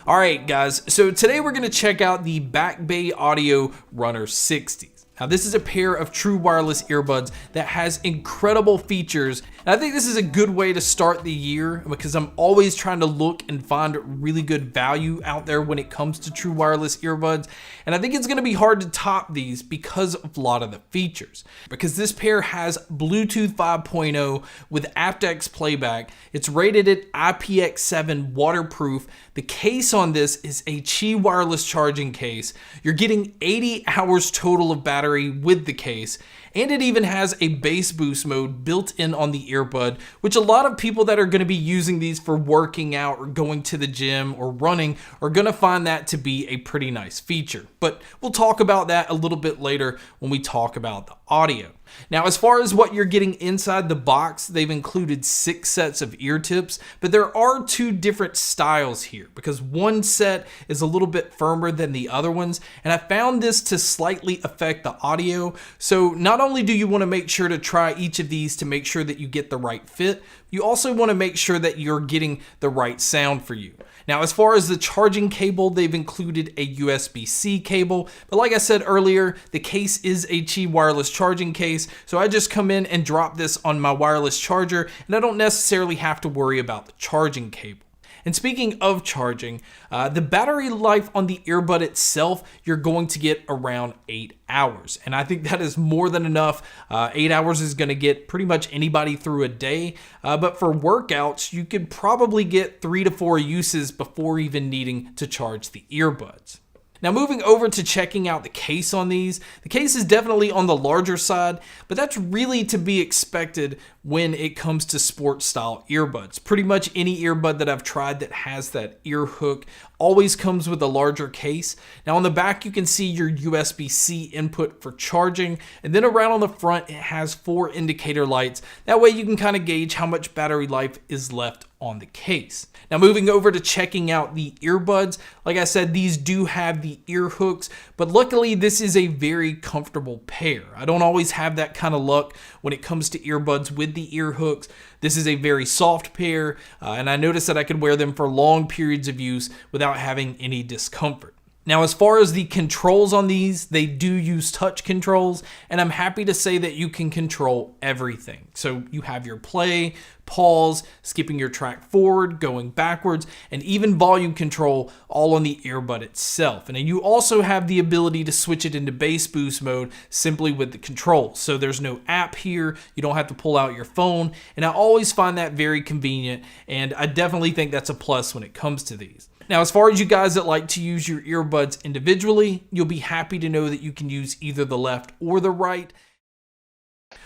Alright guys, so today we're going to check out the Back Bay Audio Runner 60s. Now this is a pair of true wireless earbuds that has incredible features, and I think this is a good way to start the year because I'm always trying to look and find really good value out there when it comes to true wireless earbuds, and I think it's going to be hard to top these because of a lot of the features. Because this pair has Bluetooth 5.0 with aptX playback, it's rated at IPX-7 waterproof, the case on this is a Qi wireless charging case, you're getting 80 hours total of battery with the case, and it even has a bass boost mode built in on the earbud, which a lot of people that are going to be using these for working out or going to the gym or running are going to find that to be a pretty nice feature. But we'll talk about that a little bit later when we talk about the audio. Now, as far as what you're getting inside the box, they've included 6 sets of ear tips, but there are 2 different styles here because one set is a little bit firmer than the other ones, and I found this to slightly affect the audio. So not only do you want to make sure to try each of these to make sure that you get the right fit, you also want to make sure that you're getting the right sound for you. Now, as far as the charging cable, they've included a USB-C cable, but like I said earlier, the case is a Qi wireless charging case, so I just come in and drop this on my wireless charger, and I don't necessarily have to worry about the charging cable. And speaking of charging, the battery life on the earbud itself, you're going to get around 8 hours. And I think that is more than enough. 8 hours is going to get pretty much anybody through a day. But for workouts, you could probably get 3 to 4 uses before even needing to charge the earbuds. Now moving over to checking out the case on these, the case is definitely on the larger side, but that's really to be expected when it comes to sports style earbuds. Pretty much any earbud that I've tried that has that ear hook always comes with a larger case. Now on the back you can see your USB-C input for charging, and then around on the front it has 4 indicator lights. That way you can kind of gauge how much battery life is left on the case. Now moving over to checking out the earbuds, like I said, these do have the ear hooks, but luckily this is a very comfortable pair. I don't always have that kind of luck when it comes to earbuds with the ear hooks. This is a very soft pair, and I noticed that I could wear them for long periods of use without having any discomfort. Now, as far as the controls on these, they do use touch controls, and I'm happy to say that you can control everything. So you have your play, pause, skipping your track forward, going backwards, and even volume control all on the earbud itself. And then you also have the ability to switch it into bass boost mode simply with the controls. So there's no app here, you don't have to pull out your phone, and I always find that very convenient, and I definitely think that's a plus when it comes to these. Now, as far as you guys that like to use your earbuds individually, you'll be happy to know that you can use either the left or the right.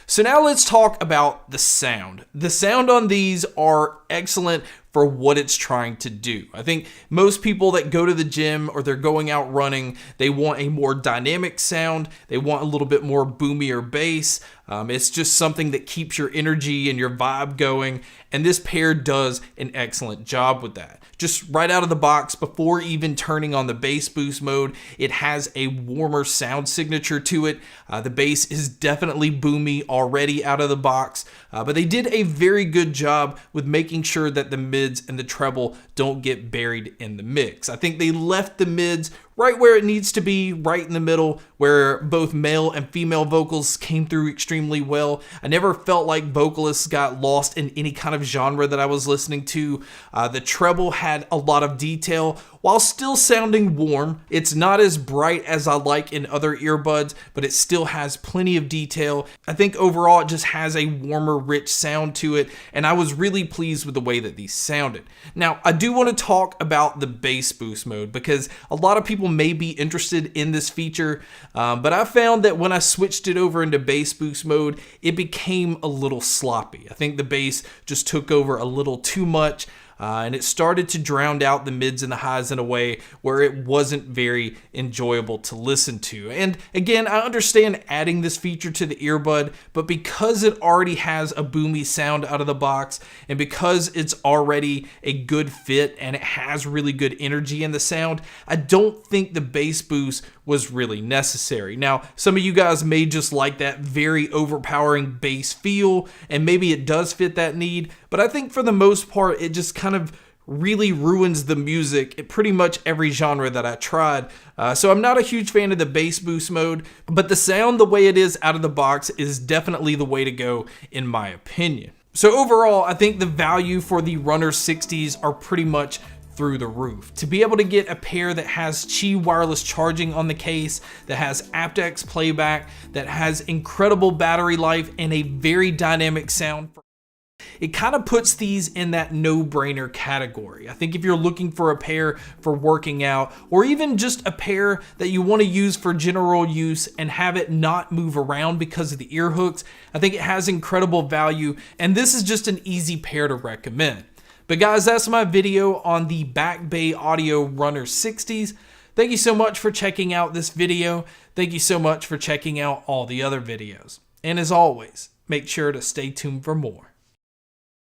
So now let's talk about the sound. The sound on these are excellent for what it's trying to do. I think most people that go to the gym or they're going out running, they want a more dynamic sound. They want a little bit more boomier bass. It's just something that keeps your energy and your vibe going. And this pair does an excellent job with that. Just right out of the box, before even turning on the bass boost mode, it has a warmer sound signature to it. The bass is definitely boomy already out of the box, but they did a very good job with making sure that the mids and the treble don't get buried in the mix. I think they left the mids right where it needs to be, right in the middle, where both male and female vocals came through extremely well. I never felt like vocalists got lost in any kind of genre that I was listening to. The treble had a lot of detail while still sounding warm. It's not as bright as I like in other earbuds, but it still has plenty of detail. I think overall it just has a warmer, rich sound to it, and I was really pleased with the way that these sounded. Now, I do want to talk about the bass boost mode because a lot of people may be interested in this feature, but I found that when I switched it over into bass boost mode, it became a little sloppy. I think the bass just took over a little too much. And it started to drown out the mids and the highs in a way where it wasn't very enjoyable to listen to. And again, I understand adding this feature to the earbud, but because it already has a boomy sound out of the box, and because it's already a good fit and it has really good energy in the sound, I don't think the bass boost was really necessary. Now, some of you guys may just like that very overpowering bass feel, and maybe it does fit that need, but I think for the most part, it just kind of really ruins the music in pretty much every genre that I tried. So I'm not a huge fan of the bass boost mode, but the sound the way it is out of the box is definitely the way to go in my opinion. So overall, I think the value for the Runner 60s are pretty much through the roof. To be able to get a pair that has Qi wireless charging on the case, that has aptX playback, that has incredible battery life and a very dynamic sound, it kind of puts these in that no-brainer category. I think if you're looking for a pair for working out, or even just a pair that you want to use for general use and have it not move around because of the ear hooks, I think it has incredible value, and this is just an easy pair to recommend. But guys, that's my video on the Back Bay Audio Runner 60s. Thank you so much for checking out this video. Thank you so much for checking out all the other videos. And as always, make sure to stay tuned for more.